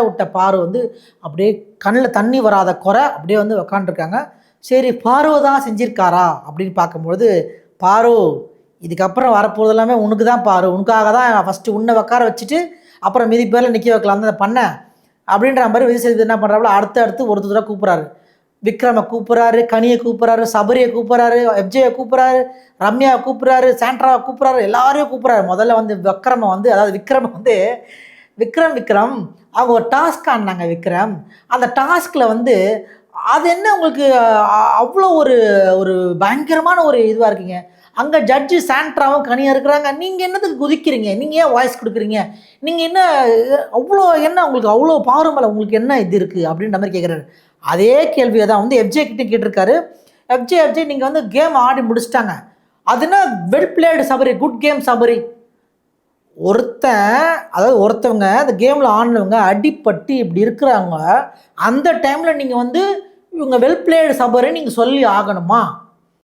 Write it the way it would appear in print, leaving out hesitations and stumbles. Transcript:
விட்ட பாரு வந்து அப்படியே கண்ணில் தண்ணி வராத குறை அப்படியே வந்து உக்காண்டிருக்காங்க. சரி பாரு தான் செஞ்சிருக்காரா அப்படின்னு பார்க்கும்பொழுது, பாரு இதுக்கப்புறம் வரப்போகிறது எல்லாமே உனக்கு தான் பாரு, உனக்காக தான் ஃபஸ்ட்டு உன்னை உட்கார வச்சுட்டு அப்புறம் மீதி பேரில் நிற்க வைக்கலாம் தான் பண்ணேன் அப்படின்ற மாதிரி விஜய் சேதுபதி என்ன பண்ணுறாப்புல அடுத்து ஒருத்தர் கூப்பிட்றாரு. விக்ரமை கூப்பிட்றாரு, கனியை கூப்பிட்றாரு, சபரியை கூப்பிட்றாரு, எஃப்ஜேயை கூப்பிட்றாரு, ரம்யாவை கூப்பிட்றாரு, சாண்ட்ராவை கூப்பிட்றாரு, எல்லாரையும் கூப்பிட்றாரு. முதல்ல வந்து விக்ரமை வந்து விக்ரம் அவங்க ஒரு டாஸ்க் ஆடினாங்க விக்ரம். அந்த டாஸ்கில் வந்து அது என்ன உங்களுக்கு அவ்வளோ ஒரு ஒரு பயங்கரமான ஒரு இதுவாக இருக்கீங்க. அங்கே ஜட்ஜு சாண்ட்ராவும் கனியாக இருக்கிறாங்க. நீங்கள் என்னத்துக்கு குதிக்கிறீங்க? நீங்கள் ஏன் வாய்ஸ் கொடுக்குறீங்க? நீங்கள் என்ன அவ்வளோ என்ன உங்களுக்கு அவ்வளோ பாரு மேலே உங்களுக்கு என்ன இது இருக்குது அப்படின்ற மாதிரி கேட்குறாரு. அதே கேள்வியை தான் வந்து எஃப்ஜே கிட்டே கேட்டிருக்காரு. எஃப்ஜே நீங்கள் வந்து கேம் ஆடி முடிச்சிட்டாங்க. அதுனா well blade Sabari, good game Sabari. ஒருத்தவங்க அந்த கேமில் ஆடினவங்க அடிப்பட்டு இப்படி இருக்கிறாங்க. அந்த டைமில் நீங்கள் வந்து இவங்க வெல் பிளேடு சபரி நீங்கள் சொல்லி ஆகணுமா?